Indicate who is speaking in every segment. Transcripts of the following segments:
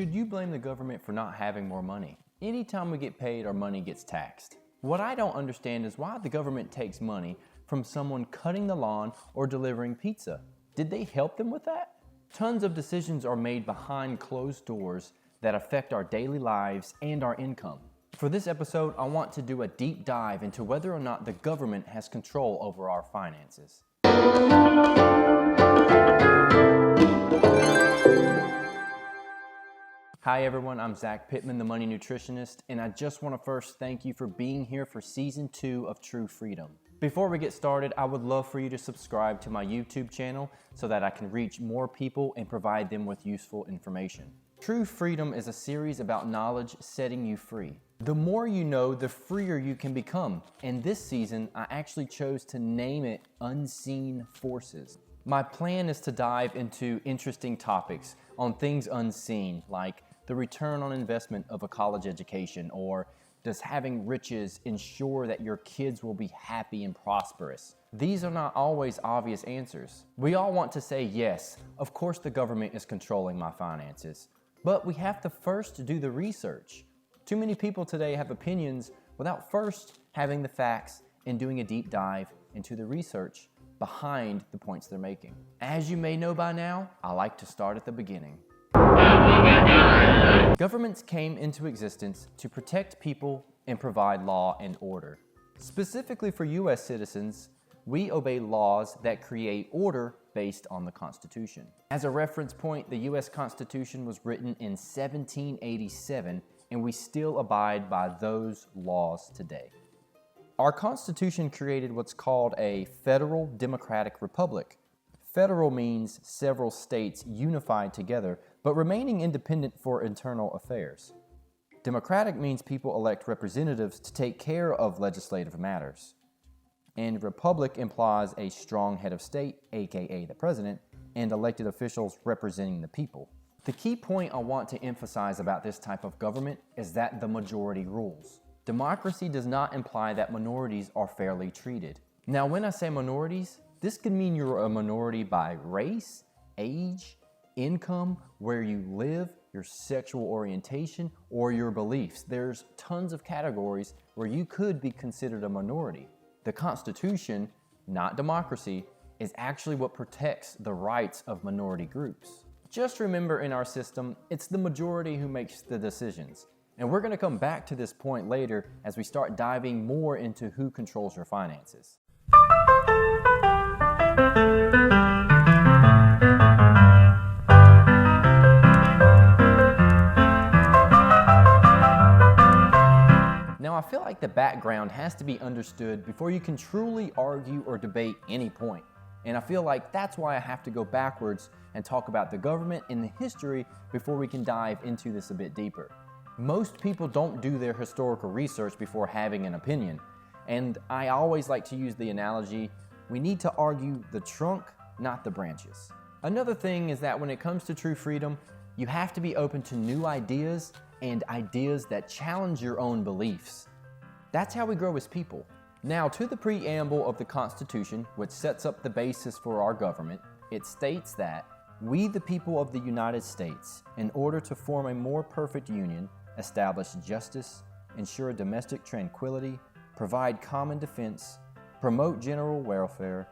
Speaker 1: Should you blame the government for not having more money? Anytime we get paid, our money gets taxed. What I don't understand is why the government takes money from someone cutting the lawn or delivering pizza. Did they help them with that? Tons of decisions are made behind closed doors that affect our daily lives and our income. For this episode, I want to do a deep dive into whether or not the government has control over our finances. Hi everyone, I'm Zach Pittman, the Money Nutritionist, and I just want to first thank you for being here for Season 2 of True Freedom. Before we get started, I would love for you to subscribe to my YouTube channel so that I can reach more people and provide them with useful information. True Freedom is a series about knowledge setting you free. The more you know, the freer you can become. And this season, I actually chose to name it Unseen Forces. My plan is to dive into interesting topics on things unseen, like the return on investment of a college education, or does having riches ensure that your kids will be happy and prosperous? These are not always obvious answers. We all want to say, yes, of course the government is controlling my finances. But we have to first do the research. Too many people today have opinions without first having the facts and doing a deep dive into the research behind the points they're making. As you may know by now, I like to start at the beginning. Governments came into existence to protect people and provide law and order. Specifically for U.S. citizens, we obey laws that create order based on the Constitution. As a reference point, the U.S. Constitution was written in 1787, and we still abide by those laws today. Our Constitution created what's called a federal democratic republic. Federal means several states unified together, but remaining independent for internal affairs. Democratic means people elect representatives to take care of legislative matters. And republic implies a strong head of state, aka the president, and elected officials representing the people. The key point I want to emphasize about this type of government is that the majority rules. Democracy does not imply that minorities are fairly treated. Now, when I say minorities, this could mean you're a minority by race, age, income, where you live, your sexual orientation, or your beliefs. There's tons of categories where you could be considered a minority. The Constitution, not democracy, is actually what protects the rights of minority groups. Just remember, in our system, it's the majority who makes the decisions. And we're going to come back to this point later as we start diving more into who controls your finances. Now, I feel like the background has to be understood before you can truly argue or debate any point. And I feel like that's why I have to go backwards and talk about the government and the history before we can dive into this a bit deeper. Most people don't do their historical research before having an opinion. And I always like to use the analogy, we need to argue the trunk, not the branches. Another thing is that when it comes to true freedom, you have to be open to new ideas and ideas that challenge your own beliefs. That's how we grow as people. Now, to the preamble of the Constitution, which sets up the basis for our government, it states that we, the people of the United States, in order to form a more perfect union, establish justice, ensure domestic tranquility, provide common defense, promote general welfare,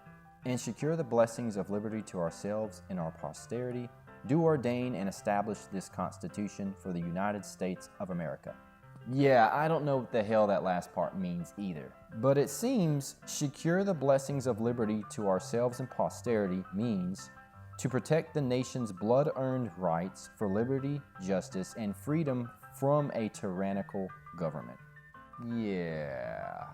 Speaker 1: and secure the blessings of liberty to ourselves and our posterity, do ordain and establish this Constitution for the United States of America. Yeah, I don't know what the hell that last part means either. But it seems secure the blessings of liberty to ourselves and posterity means to protect the nation's blood-earned rights for liberty, justice, and freedom from a tyrannical government. Yeah.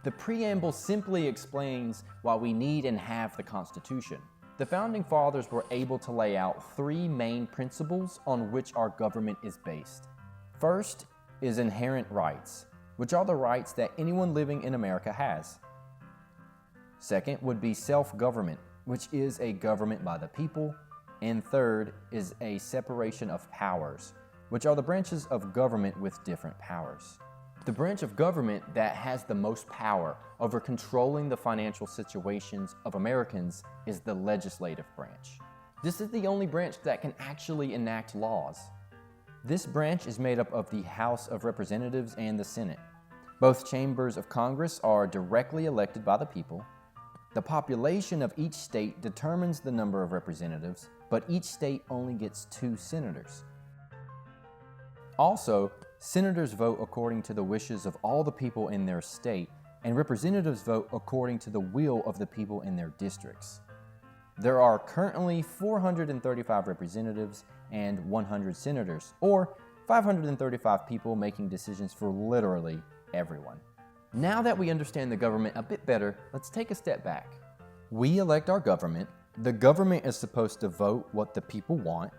Speaker 1: The preamble simply explains why we need and have the Constitution. The Founding Fathers were able to lay out three main principles on which our government is based. First is inherent rights, which are the rights that anyone living in America has. Second would be self-government, which is a government by the people. And third is a separation of powers, which are the branches of government with different powers. The branch of government that has the most power over controlling the financial situations of Americans is the legislative branch. This is the only branch that can actually enact laws. This branch is made up of the House of Representatives and the Senate. Both chambers of Congress are directly elected by the people. The population of each state determines the number of representatives, but each state only gets 2 senators. Also, senators vote according to the wishes of all the people in their state, and representatives vote according to the will of the people in their districts. There are currently 435 representatives and 100 senators, or 535 people making decisions for literally everyone. Now that we understand the government a bit better, let's take a step back. We elect our government. The government is supposed to vote what the people want,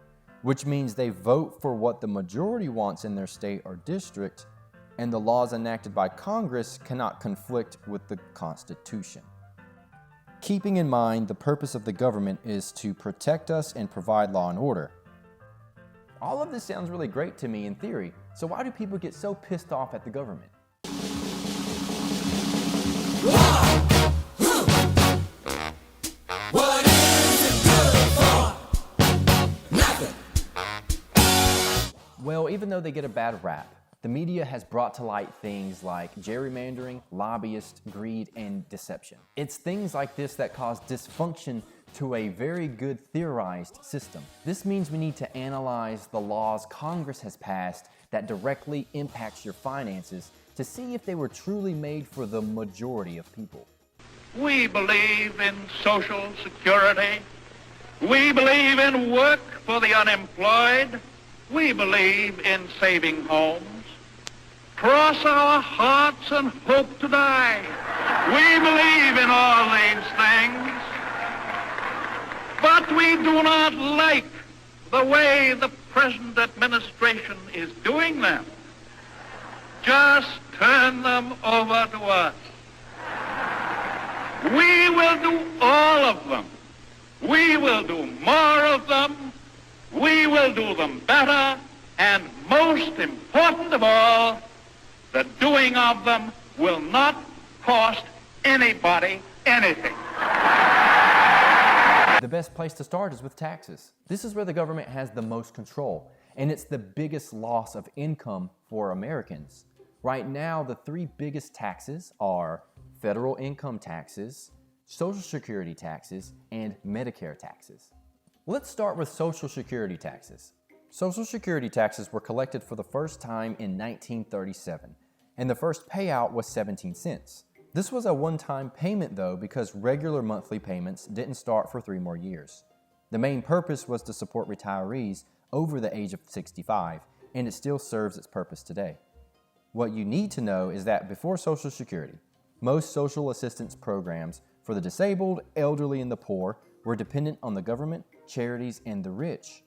Speaker 1: which means they vote for what the majority wants in their state or district, and the laws enacted by Congress cannot conflict with the Constitution. Keeping in mind the purpose of the government is to protect us and provide law and order. All of this sounds really great to me in theory, so why do people get so pissed off at the government?
Speaker 2: What is it good for? Nothing.
Speaker 1: Well, even though they get a bad rap, the media has brought to light things like gerrymandering, lobbyists, greed, and deception. It's things like this that cause dysfunction to a very good theorized system. This means we need to analyze the laws Congress has passed that directly impacts your finances to see if they were truly made for the majority of people.
Speaker 3: We believe in Social Security. We believe in work for the unemployed. We believe in saving homes. Cross our hearts and hope to die. We believe in all these things. But we do not like the way the present administration is doing them. Just turn them over to us. We will do all of them. We will do more of them. We will do them better. And most important of all, the doing of them will not cost anybody anything.
Speaker 1: The best place to start is with taxes. This is where the government has the most control, and it's the biggest loss of income for Americans. Right now, the 3 biggest taxes are federal income taxes, Social Security taxes, and Medicare taxes. Let's start with Social Security taxes. Social Security taxes were collected for the first time in 1937, and the first payout was 17 cents. This was a one-time payment though, because regular monthly payments didn't start for 3 more years. The main purpose was to support retirees over the age of 65, and it still serves its purpose today. What you need to know is that before Social Security, most social assistance programs for the disabled, elderly, and the poor were dependent on the government, charities, and the rich.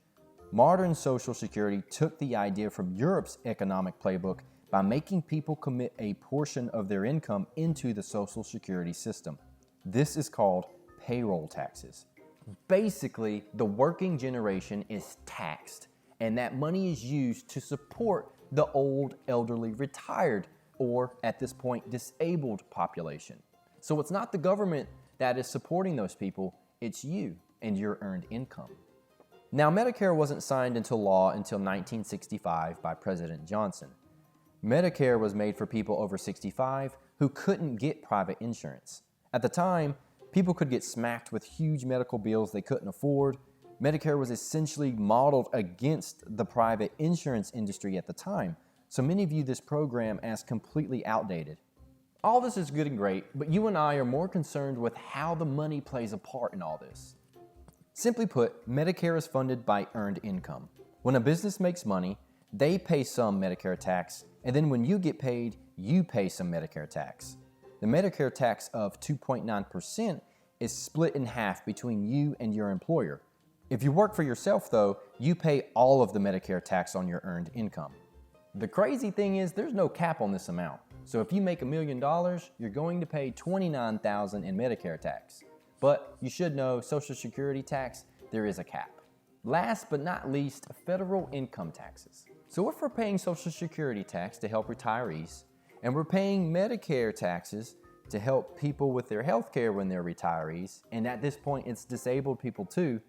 Speaker 1: Modern Social Security took the idea from Europe's economic playbook by making people commit a portion of their income into the Social Security system. This is called payroll taxes. Basically, the working generation is taxed, and that money is used to support the old, elderly, retired, or at this point, disabled population. So it's not the government that is supporting those people, it's you and your earned income. Now, Medicare wasn't signed into law until 1965 by President Johnson. Medicare was made for people over 65 who couldn't get private insurance. At the time, people could get smacked with huge medical bills they couldn't afford. Medicare was essentially modeled against the private insurance industry at the time, so many view this program as completely outdated. All this is good and great, but you and I are more concerned with how the money plays a part in all this. Simply put, Medicare is funded by earned income. When a business makes money, they pay some Medicare tax, and then when you get paid, you pay some Medicare tax. The Medicare tax of 2.9% is split in half between you and your employer. If you work for yourself though, you pay all of the Medicare tax on your earned income. The crazy thing is there's no cap on this amount. So if you make $1 million, you're going to pay $29,000 in Medicare tax. But you should know Social Security tax, there is a cap. Last but not least, federal income taxes. So if we're paying Social Security tax to help retirees, and we're paying Medicare taxes to help people with their health care when they're retirees, and at this point it's disabled people too,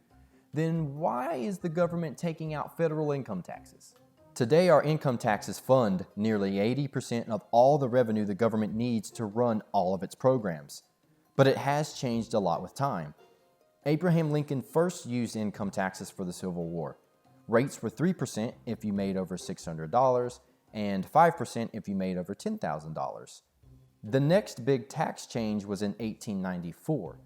Speaker 1: then why is the government taking out federal income taxes? Today, our income taxes fund nearly 80% of all the revenue the government needs to run all of its programs. But it has changed a lot with time. Abraham Lincoln first used income taxes for the Civil War. Rates were 3% if you made over $600 and 5% if you made over $10,000. The next big tax change was in 1894.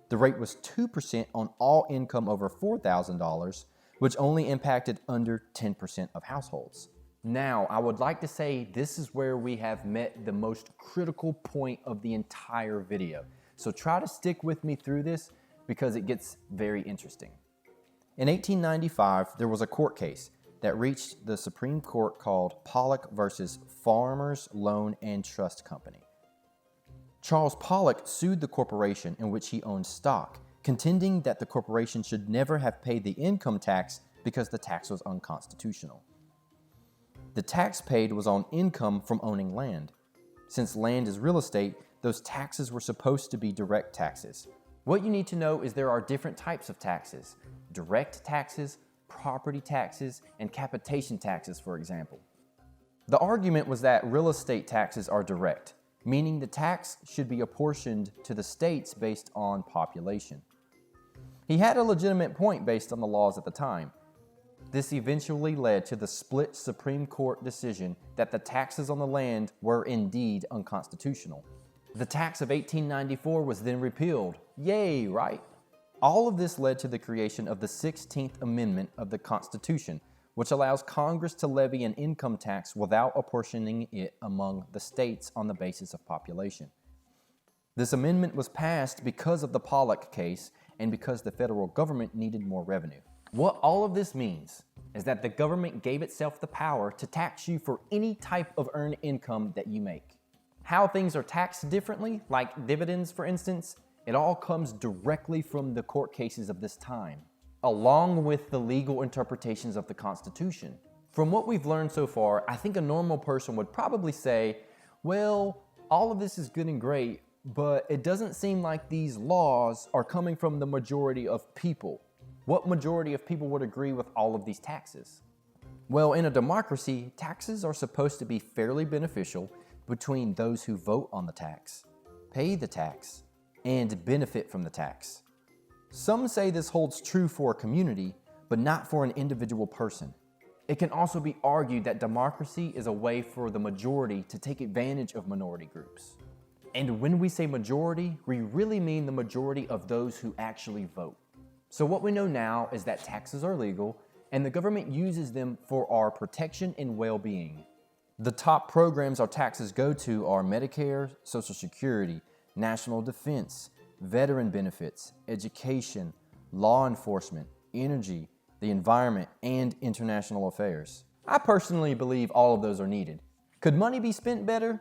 Speaker 1: The rate was 2% on all income over $4,000, which only impacted under 10% of households. Now, I would like to say this is where we have met the most critical point of the entire video. So try to stick with me through this because it gets very interesting. In 1895, there was a court case that reached the Supreme Court called POLLOCK versus Farmers Loan and Trust Company. Charles Pollock sued the corporation in which he owned stock, contending that the corporation should never have paid the income tax because the tax was unconstitutional. The tax paid was on income from owning land. Since land is real estate, those taxes were supposed to be direct taxes. What you need to know is there are different types of taxes: direct taxes, property taxes, and capitation taxes, for example. The argument was that real estate taxes are direct, meaning the tax should be apportioned to the states based on population. He had a legitimate point based on the laws at the time. This eventually led to the split Supreme Court decision that the taxes on the land were indeed unconstitutional. The tax of 1894 was then repealed. Yay, right? All of this led to the creation of the 16th Amendment of the Constitution, which allows Congress to levy an income tax without apportioning it among the states on the basis of population. This amendment was passed because of the Pollock case and because the federal government needed more revenue. What all of this means is that the government gave itself the power to tax you for any type of earned income that you make. How things are taxed differently, like dividends for instance, it all comes directly from the court cases of this time, along with the legal interpretations of the Constitution. From what we've learned so far, I think a normal person would probably say, well, all of this is good and great, but it doesn't seem like these laws are coming from the majority of people. What majority of people would agree with all of these taxes? Well, in a democracy, taxes are supposed to be fairly beneficial between those who vote on the tax, pay the tax, and benefit from the tax. Some say this holds true for a community, but not for an individual person. It can also be argued that democracy is a way for the majority to take advantage of minority groups. And when we say majority, we really mean the majority of those who actually vote. So what we know now is that taxes are legal, and the government uses them for our protection and well-being. The top programs our taxes go to are Medicare, Social Security, National Defense, veteran benefits, education, law enforcement, energy, the environment, and international affairs. I personally believe all of those are needed. Could money be spent better?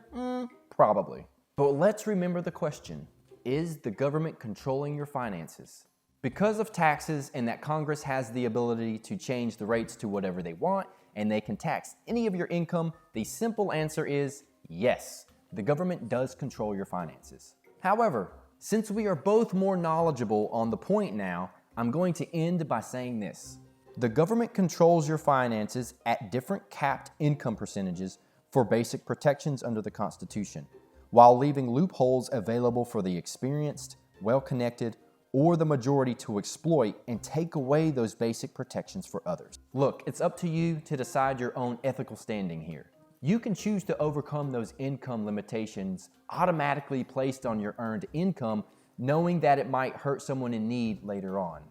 Speaker 1: Probably. But let's remember the question: is the government controlling your finances? Because of taxes and that Congress has the ability to change the rates to whatever they want, and they can tax any of your income, the simple answer is yes, the government does control your finances. However, since we are both more knowledgeable on the point now, I'm going to end by saying this. The government controls your finances at different capped income percentages for basic protections under the Constitution, while leaving loopholes available for the experienced, well-connected, or the majority to exploit and take away those basic protections for others. Look, it's up to you to decide your own ethical standing here. You can choose to overcome those income limitations automatically placed on your earned income, knowing that it might hurt someone in need later on.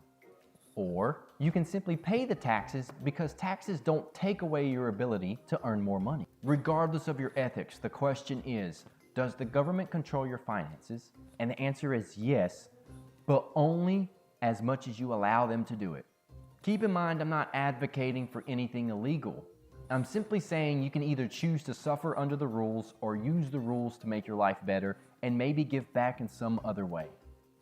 Speaker 1: Or you can simply pay the taxes because taxes don't take away your ability to earn more money. Regardless of your ethics, the question is, does the government control your finances? And the answer is yes, but only as much as you allow them to do it. Keep in mind, I'm not advocating for anything illegal. I'm simply saying you can either choose to suffer under the rules or use the rules to make your life better and maybe give back in some other way.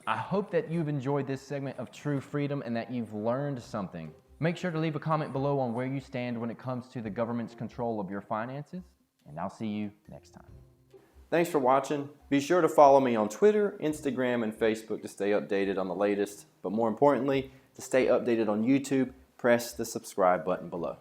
Speaker 1: I hope that you've enjoyed this segment of True Freedom and that you've learned something. Make sure to leave a comment below on where you stand when it comes to the government's control of your finances, and I'll see you next time. Thanks for watching. Be sure to follow me on Twitter, Instagram, and Facebook to stay updated on the latest, but more importantly, to stay updated on YouTube, press the subscribe button below.